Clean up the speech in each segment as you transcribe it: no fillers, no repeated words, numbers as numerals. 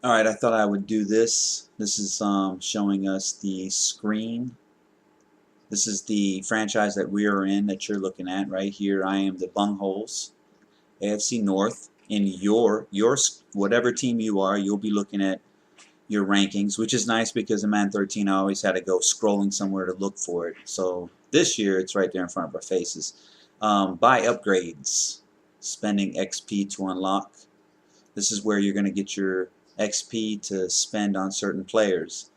Alright, I thought I would do this. This is showing us the screen. This is the franchise that we are in that you're looking at right here. I am the Bungholes, AFC North. In your whatever team you are, you'll be looking at your rankings, which is nice because in Man 13 I always had to go scrolling somewhere to look for it. So this year it's right there in front of our faces. Buy upgrades, spending XP to unlock. This is where you're going to get your XP to spend on certain players.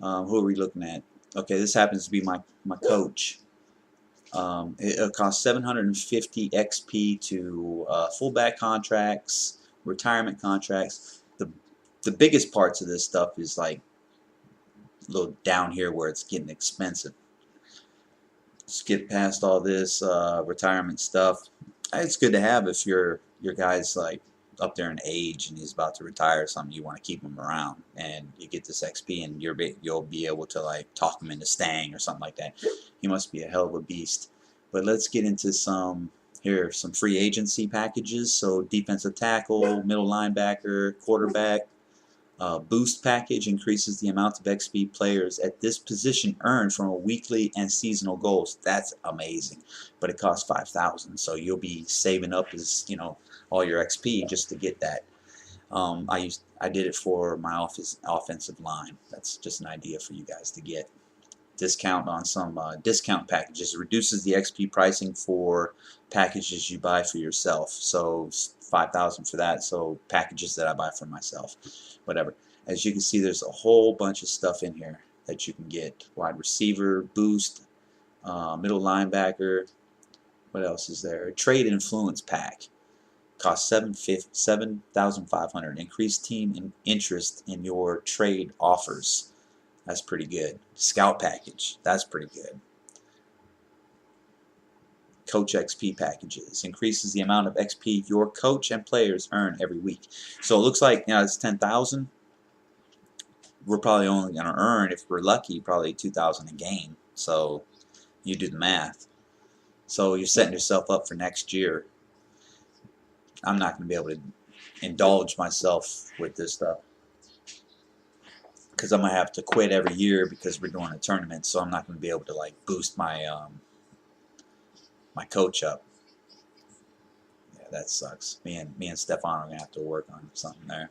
Who are we looking at? Okay, this happens to be my coach. It costs 750 XP to fullback contracts, retirement contracts. The biggest parts of this stuff is like a little down here where it's getting expensive. Skip past all this retirement stuff. It's good to have if your guy's like up there in age and he's about to retire or something. You want to keep him around, and you get this XP, and you'll be able to like talk him into staying or something like that. He must be a hell of a beast. But let's get into some free agency packages. So defensive tackle, middle linebacker, quarterback, boost package increases the amount of XP players at this position earn from a weekly and seasonal goals. That's amazing, but it costs 5,000, so you'll be saving up as all your XP just to get that. I did it for my offensive line. That's just an idea for you guys to get. Discount on some discount packages reduces the XP pricing for packages you buy for yourself. So 5,000 for that. So packages that I buy for myself, whatever. As you can see, there's a whole bunch of stuff in here that you can get. Wide receiver, boost, middle linebacker. What else is there? Trade influence pack. Costs 7,500. Increase team interest in your trade offers. That's pretty good. Scout package. That's pretty good. Coach XP packages. Increases the amount of XP your coach and players earn every week. So it looks like it's 10,000. We're probably only going to earn, if we're lucky, probably 2,000 a game. So you do the math. So you're setting yourself up for next year. I'm not going to be able to indulge myself with this stuff, because I'm gonna have to quit every year because we're doing a tournament, so I'm not gonna be able to like boost my coach up. Yeah, that sucks. Me and Stefan are gonna have to work on something there.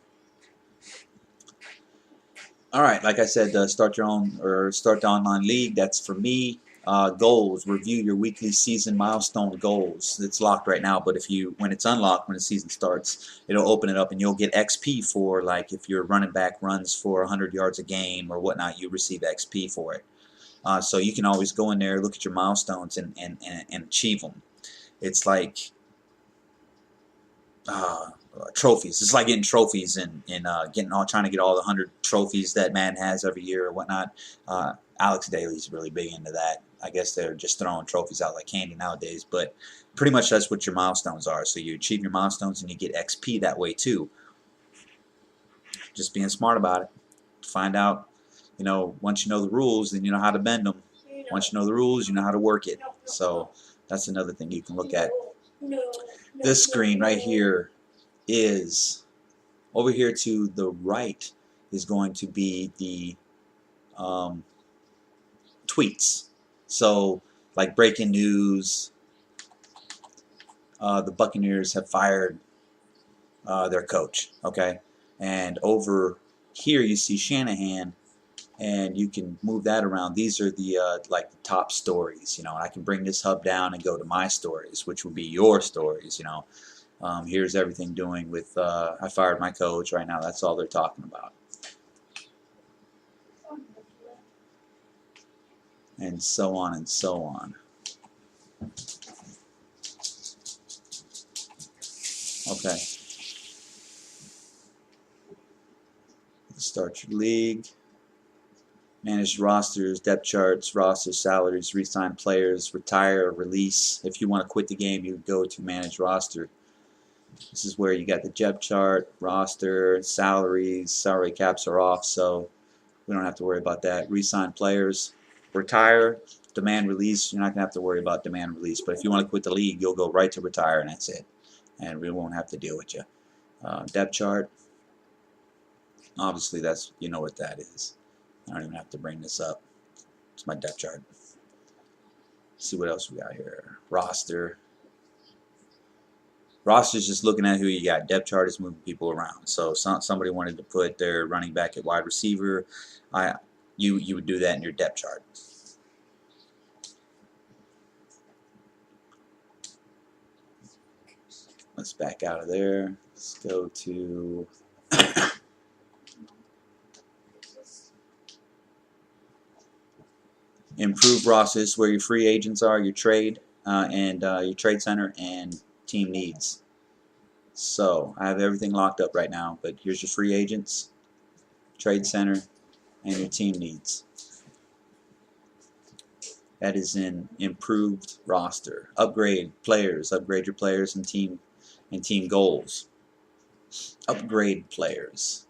All right, like I said, start your own or start the online league. That's for me. Goals. Review your weekly season milestone goals. It's locked right now, but when it's unlocked, when the season starts, it'll open it up, and you'll get XP for, like, if your running back runs for 100 yards a game or whatnot, you receive XP for it. So you can always go in there, look at your milestones, and achieve them. It's like trophies. It's like getting trophies and trying to get all the 100 trophies that man has every year or whatnot. Alex Daly's really big into that. I guess they're just throwing trophies out like candy nowadays, but pretty much that's what your milestones are. So you achieve your milestones and you get XP that way too. Just being smart about it. Find out, once you know the rules, then you know how to bend them. Once you know the rules, you know how to work it. So that's another thing you can look at. This screen right here is, over here to the right is going to be the tweets. So, like breaking news, the Buccaneers have fired their coach. Okay, and over here you see Shanahan, and you can move that around. These are the like the top stories. And I can bring this hub down and go to my stories, which would be your stories. Here's everything doing with I fired my coach right now. That's all they're talking about. And so on and so on. Okay. Start your league. Manage rosters, depth charts, roster salaries, re-sign players, retire or release. If you want to quit the game, you go to manage roster. This is where you got the depth chart, roster, salaries, salary caps are off, so we don't have to worry about that. Re-sign players, retire, demand release. You're not going to have to worry about demand release, but if you want to quit the league, you'll go right to retire, and that's it. And we won't have to deal with you. Depth chart. Obviously, that's, you know what that is. I don't even have to bring this up. It's my depth chart. Let's see what else we got here. Roster. Roster is just looking at who you got. Depth chart is moving people around. So somebody wanted to put their running back at wide receiver. You would do that in your depth chart. Let's back out of there. Let's go to improve rosters, where your free agents are, your trade, and your trade center and team needs. So I have everything locked up right now, but here's your free agents, trade center, and your team needs. That is in improved roster. Upgrade players, upgrade your players and team goals. Upgrade players.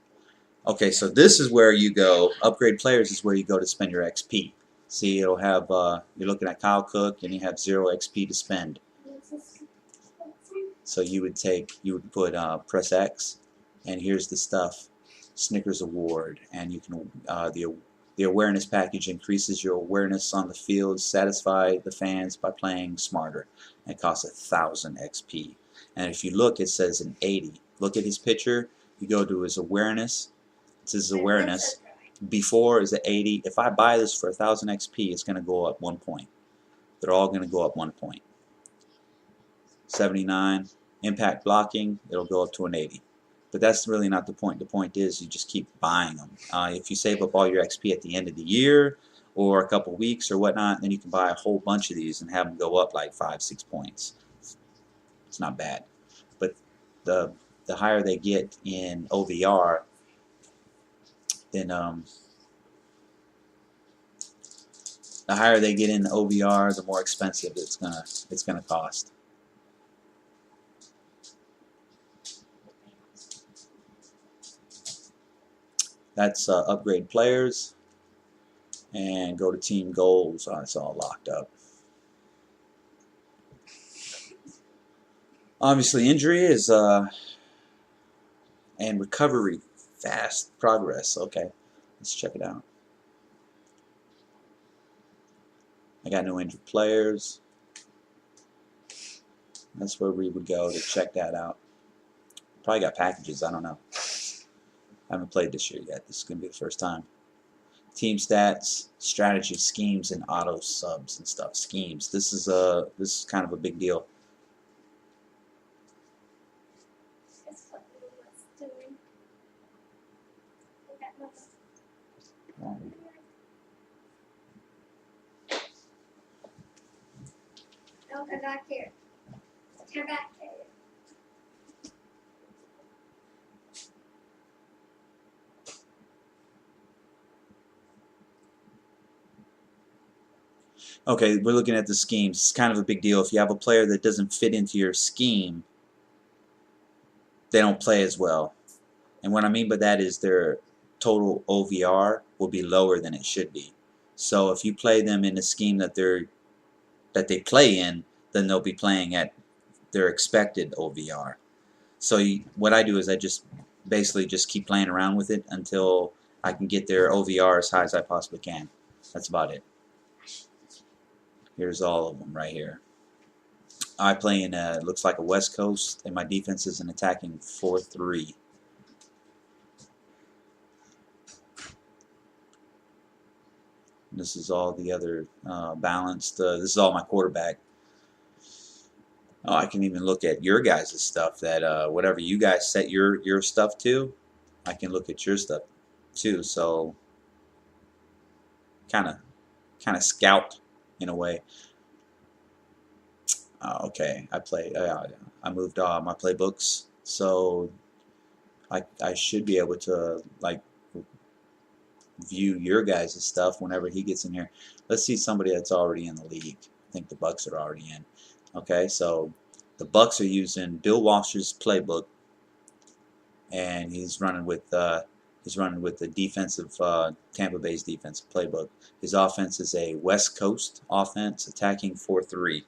Okay, so this is where you go. Upgrade players is where you go to spend your XP. See, it'll have you're looking at Kyle Cook, and you have 0 XP to spend. So you would put press X, and here's the stuff. Snickers Award, and you can the awareness package increases your awareness on the field, satisfy the fans by playing smarter. And it costs 1,000 XP. And if you look, it says an 80. Look at his picture. You go to his awareness. It says awareness. Before is at 80. If I buy this for 1,000 XP, it's going to go up 1 point. They're all going to go up 1 point. 79. Impact blocking, it'll go up to an 80. But that's really not the point. The point is you just keep buying them. If you save up all your XP at the end of the year or a couple weeks or whatnot, then you can buy a whole bunch of these and have them go up like 5-6 points. It's not bad. But the higher they get in OVR, then the higher they get in OVR, the more expensive it's gonna cost. That's upgrade players, and go to team goals. It's all locked up. Obviously, injury is and recovery, fast progress. Okay, let's check it out. I got no injured players. That's where we would go to check that out. Probably got packages. I don't know. I haven't played this year yet. This is going to be the first time. Team stats, strategy, schemes, and auto subs and stuff. Schemes. This is kind of a big deal. No, come back here. Come back here. Okay, we're looking at the schemes. It's kind of a big deal. If you have a player that doesn't fit into your scheme, they don't play as well. And what I mean by that is their total OVR will be lower than it should be. So if you play them in a scheme that they play in, then they'll be playing at their expected OVR. So what I do is I just basically just keep playing around with it until I can get their OVR as high as I possibly can. That's about it. Here's all of them right here. I play in looks like a West Coast, and my defense is an attacking 4-3. This is all the other balanced. This is all my quarterback. Oh, I can even look at your guys' stuff. That whatever you guys set your stuff to, I can look at your stuff too. So kind of scout in a way. Okay, I moved my playbooks, so I should be able to like view your guys' stuff whenever he gets in here. Let's see somebody that's already in the league. I think the Bucks are already in. Okay, so the Bucks are using Bill Walsh's playbook, and he's running with the defensive Tampa Bay's defensive playbook. His offense is a West Coast offense, attacking 4-3.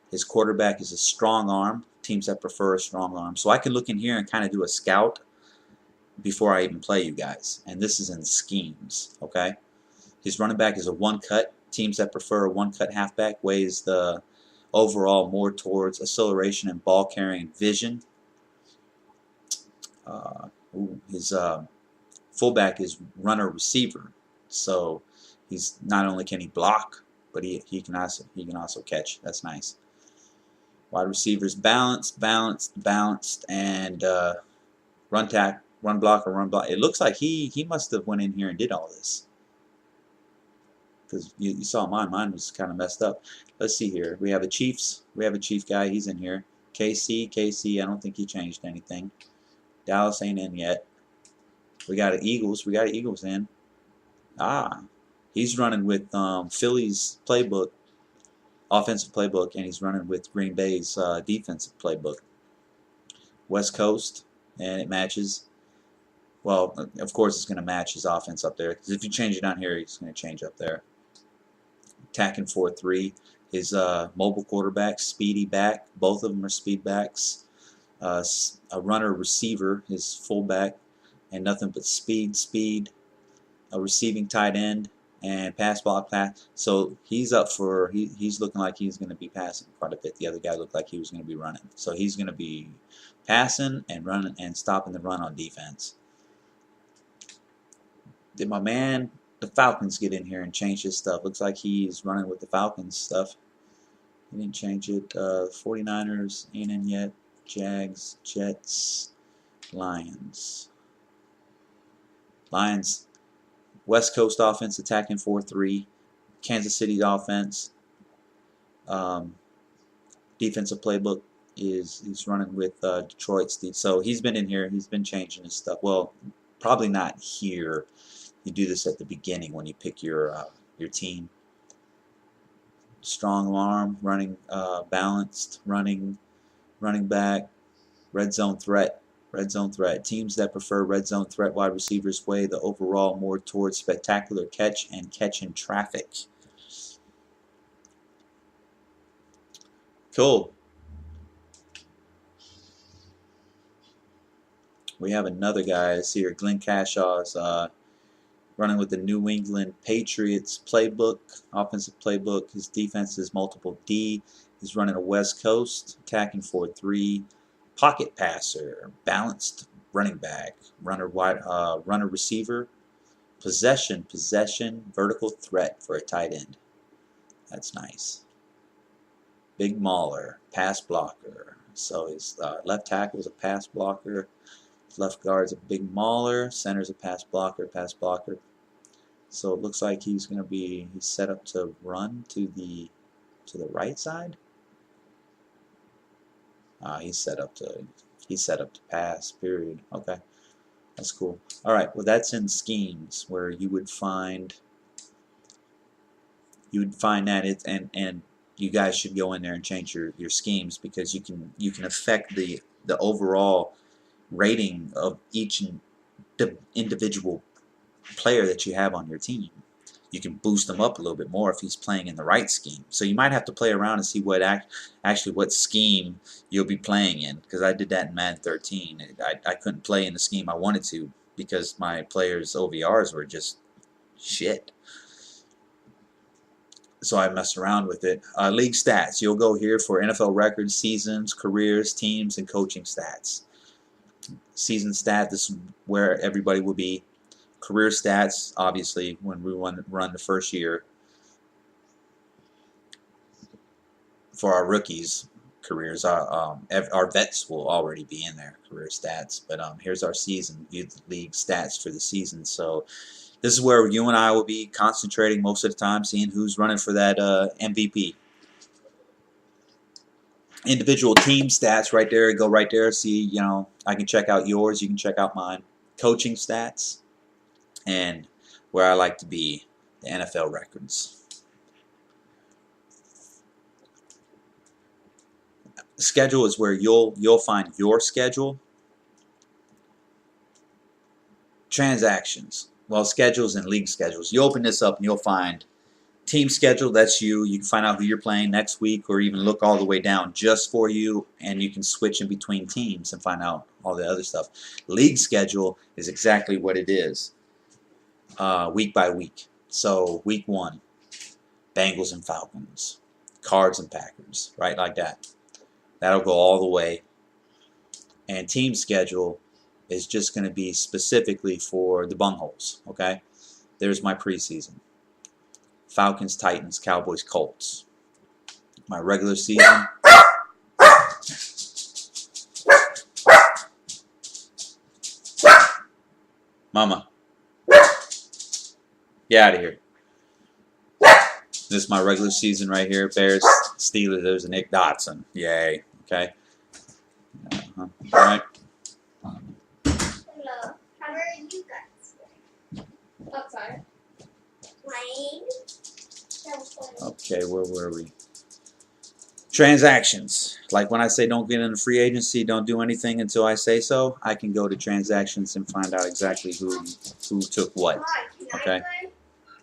His quarterback is a strong arm. Teams that prefer a strong arm. So I can look in here and kind of do a scout before I even play you guys. And this is in schemes, okay? His running back is a one cut. Teams that prefer a one cut halfback weighs the overall more towards acceleration and ball carrying vision. His fullback is runner receiver, so he's not only can he block, but he can also catch. That's nice. Wide receivers balanced, and run block. It looks like he must have went in here and did all this, because you saw mine. Mine was kind of messed up. Let's see here. We have a Chiefs. We have a Chief guy. He's in here. KC. I don't think he changed anything. Dallas ain't in yet. We got an Eagles. We got an Eagles in. He's running with Philly's playbook, offensive playbook, and he's running with Green Bay's defensive playbook. West Coast, and it matches. Well, of course it's going to match his offense up there, because if you change it down here, he's going to change up there. Attacking 4-3. His mobile quarterback, speedy back. Both of them are speed backs. A runner receiver, his fullback, and nothing but speed. A receiving tight end, and pass. So he's up for, he's looking like he's going to be passing quite a bit. The other guy looked like he was going to be running. So he's going to be passing and running and stopping the run on defense. Did my man, the Falcons, get in here and change his stuff? Looks like he's running with the Falcons stuff. He didn't change it. 49ers ain't in yet. Jags, Jets, Lions. West Coast offense attacking 4-3. Kansas City offense. Defensive playbook he's running with Detroit. So he's been in here. He's been changing his stuff. Well, probably not here. You do this at the beginning when you pick your team. Strong arm, running, balanced, running back, red zone threat. Teams that prefer red zone threat wide receivers weigh the overall more towards spectacular catch and catch in traffic. Cool. We have another guy here. Glenn Cashaw's running with the New England Patriots playbook, offensive playbook. His defense is multiple D. He's running a West Coast, attacking 4-3, pocket passer, balanced running back, runner receiver, possession, vertical threat for a tight end. That's nice. Big mauler, pass blocker. So his left tackle is a pass blocker. Left guard's a big mauler. Center's a pass blocker. So it looks like he's set up to run to the right side. He's set up to pass. Period. Okay, that's cool. All right. Well, that's in schemes where you would find that and you guys should go in there and change your schemes, because you can affect the overall rating of each individual player that you have on your team. You can boost them up a little bit more if he's playing in the right scheme. So you might have to play around and see what scheme you'll be playing in, because I did that in Madden 13. I couldn't play in the scheme I wanted to because my players' OVRs were just shit. So I messed around with it. League stats. You'll go here for NFL records, seasons, careers, teams, and coaching stats. Season stat, this is where everybody will be. Career stats, obviously, when we run the first year. For our rookies' careers, our vets will already be in their career stats. But here's our season, league stats for the season. So this is where you and I will be concentrating most of the time, seeing who's running for that MVP. Individual team stats right there. Go right there. See, I can check out yours. You can check out mine. Coaching stats. And where I like to be, the NFL records. Schedule is where you'll find your schedule. Transactions. Well, schedules and league schedules. You open this up and you'll find Team schedule, that's you. You can find out who you're playing next week or even look all the way down just for you, and you can switch in between teams and find out all the other stuff. League schedule is exactly what it is, week by week. So week 1, Bengals and Falcons, Cards and Packers, right like that. That'll go all the way. And team schedule is just going to be specifically for the bungholes, okay? There's my preseason. Falcons, Titans, Cowboys, Colts. My regular season. Mama. Get out of here. This is my regular season right here. Bears, Steelers, there's a Nick Dotson. Yay. Okay. All right. Hello. How are you guys? Outside. Playing. Okay, where were we? Transactions. Like when I say don't get into free agency, don't do anything until I say so, I can go to transactions and find out exactly who took what. Okay.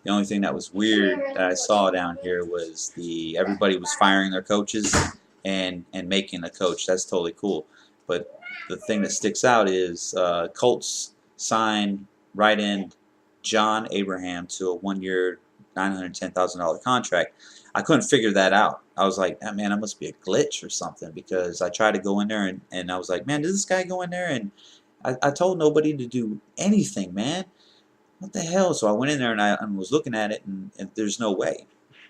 The only thing that was weird that I saw down here was everybody was firing their coaches and making a coach. That's totally cool. But the thing that sticks out is Colts signed right end John Abraham to a 1-year, $910,000 contract. I couldn't figure that out. I was like, oh, man, that must be a glitch or something, because I tried to go in there and I was like, man, did this guy go in there? And I told nobody to do anything, man. What the hell? So I went in there and I was looking at it, and there's no way.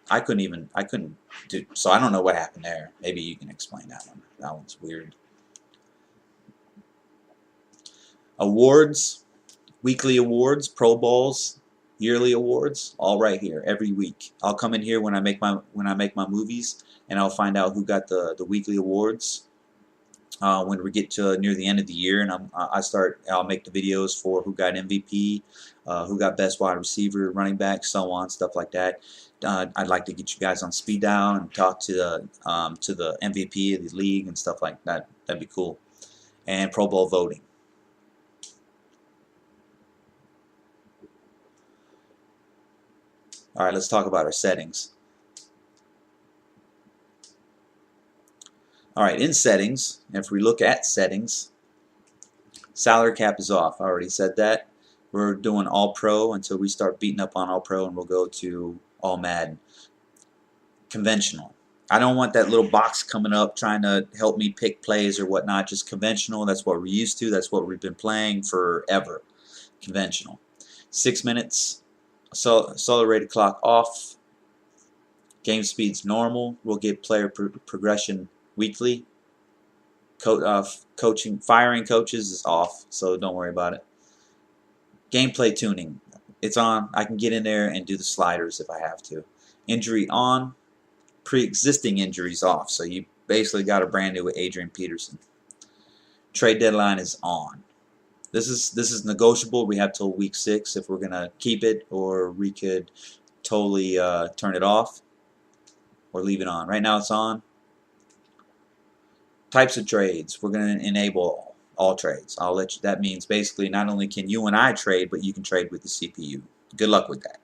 I couldn't do. So I don't know what happened there. Maybe you can explain that one. That one's weird. Awards, weekly awards, Pro Bowls, yearly awards, all right here every week. I'll come in here when I make my movies, and I'll find out who got the weekly awards. When we get to near the end of the year, and I'll make the videos for who got MVP, who got best wide receiver, running back, so on, stuff like that. I'd like to get you guys on speed dial and talk to the MVP of the league and stuff like that. That'd be cool. And Pro Bowl voting. All right, let's talk about our settings. All right, in settings, if we look at settings, salary cap is off. I already said that. We're doing all pro until we start beating up on all pro, and we'll go to all Madden. Conventional. I don't want that little box coming up trying to help me pick plays or whatnot. Just conventional. That's what we're used to. That's what we've been playing forever. Conventional. 6 minutes. Accelerated clock off. Game speed's normal. We'll get player progression weekly. Coaching, firing coaches is off, so don't worry about it. Gameplay tuning, it's on. I can get in there and do the sliders if I have to. Injury on, pre-existing injuries off. So you basically got a brand new with Adrian Peterson. Trade deadline is on. This is negotiable. We have till week 6 if we're gonna keep it, or we could totally turn it off or leave it on. Right now it's on. Types of trades. We're going to enable all trades. I'll let you. That means basically not only can you and I trade, but you can trade with the CPU. Good luck with that.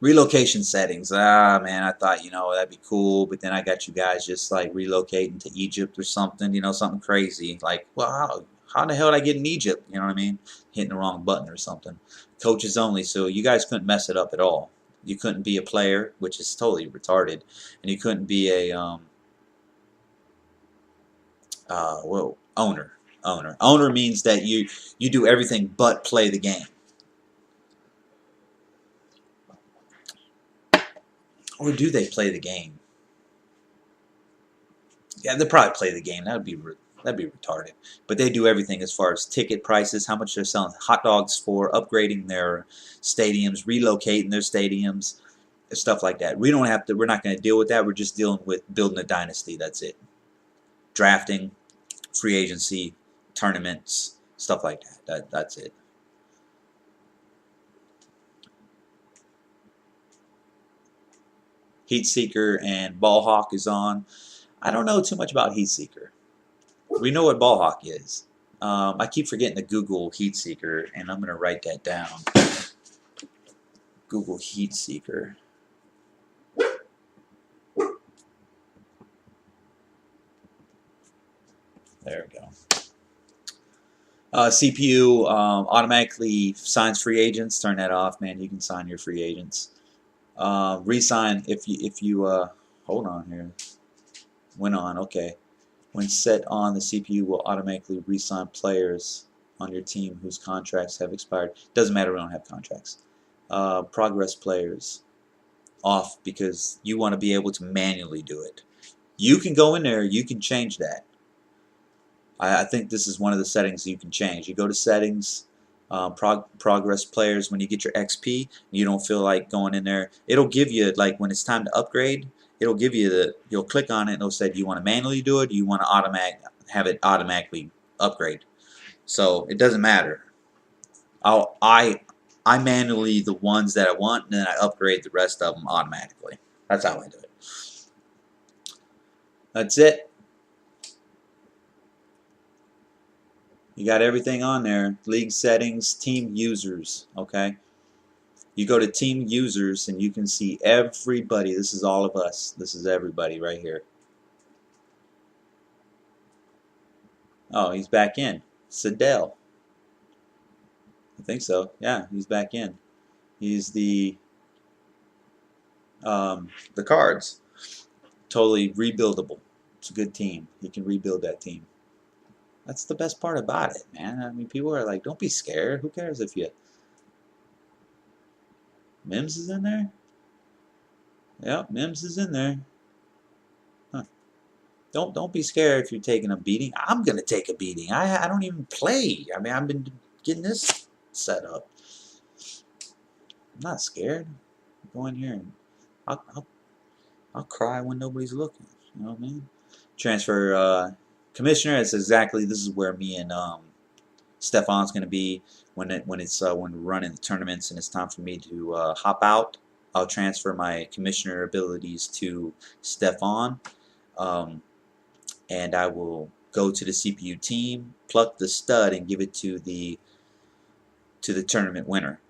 Relocation settings. Ah, man, I thought, that'd be cool, but then I got you guys just like relocating to Egypt or something, something crazy. Like, well, how the hell did I get in Egypt? You know what I mean? Hitting the wrong button or something. Coaches only, so you guys couldn't mess it up at all. You couldn't be a player, which is totally retarded, and you couldn't be a owner. Owner means that you do everything but play the game. Or do they play the game? Yeah, they probably play the game. That'd be retarded. But they do everything as far as ticket prices, how much they're selling hot dogs for, upgrading their stadiums, relocating their stadiums, stuff like that. We don't have to. We're not going to deal with that. We're just dealing with building a dynasty. That's it. Drafting, free agency, tournaments, stuff like that. That's it. Heat Seeker and Ball Hawk is on. I don't know too much about Heat Seeker. We know what Ball Hawk is. I keep forgetting to Google Heat Seeker, and I'm going to write that down. Google Heat Seeker. There we go. CPU automatically signs free agents. Turn that off, man. You can sign your free agents. Resign if you hold on here. Went on. Okay. When set on, the CPU will automatically resign players on your team whose contracts have expired. Doesn't matter. We don't have contracts. Progress players off because you want to be able to manually do it. You can go in there. You can change that. I think this is one of the settings you can change. You go to settings, progress players. When you get your XP, you don't feel like going in there. It'll give you, like, when it's time to upgrade, it'll give you you'll click on it and it'll say, do you want to manually do it? Do you want to have it automatically upgrade? So it doesn't matter. I manually the ones that I want, and then I upgrade the rest of them automatically. That's how I do it. That's it. You got everything on there. League settings, team users, okay? You go to team users and you can see everybody. This is all of us. This is everybody right here. Oh, he's back in. Sidell. I think so. Yeah, he's back in. He's the cards. Totally rebuildable. It's a good team. You can rebuild that team. That's the best part about it, man. I mean, people are like, don't be scared. Who cares if you... Mims is in there? Yep, Mims is in there. Huh. Don't be scared if you're taking a beating. I'm gonna take a beating. I don't even play. I mean, I've been getting this set up. I'm not scared. Go in here and I'll cry when nobody's looking. You know what I mean? Transfer commissioner. It's exactly, this is where me and Stefan's gonna be when we're running the tournaments and it's time for me to hop out. I'll transfer my commissioner abilities to Stefan. And I will go to the CPU team, pluck the stud, and give it to the tournament winner.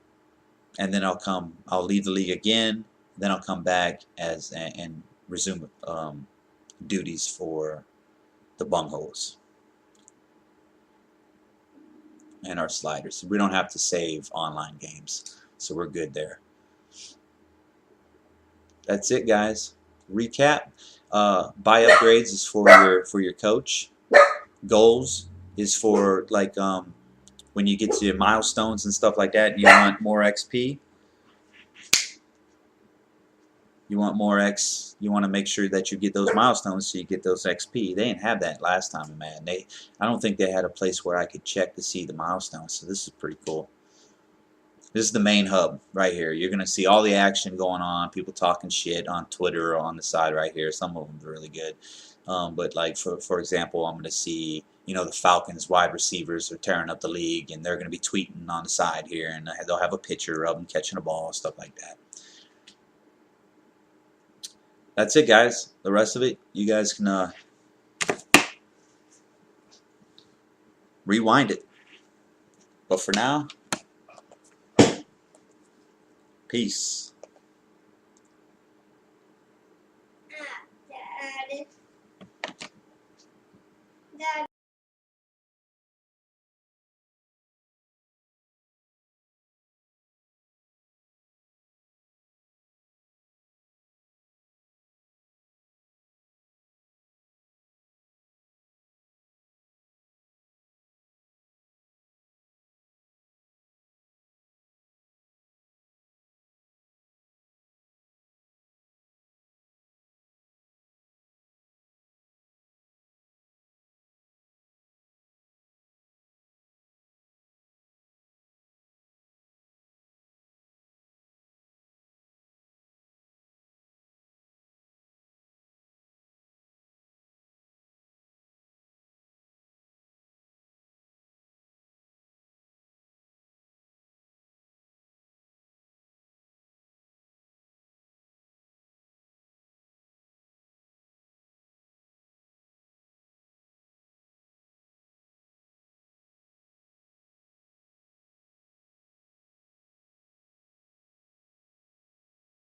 And then I'll leave the league again. Then I'll come back and resume duties for the bungholes and our sliders. We don't have to save online games, so we're good there. That's it, guys. Recap. Buy upgrades is for your coach. Goals is for like when you get to your milestones and stuff like that and you want more XP. You want more X. You want to make sure that you get those milestones so you get those XP. They didn't have that last time, man. I don't think they had a place where I could check to see the milestones. So this is pretty cool. This is the main hub right here. You're going to see all the action going on, people talking shit on Twitter or on the side right here. Some of them are really good. But like for example, I'm going to see, you know, the Falcons wide receivers are tearing up the league and they're going to be tweeting on the side here and they'll have a picture of them catching a ball and stuff like that. That's it, guys. The rest of it, you guys can rewind it. But for now, peace. Dad.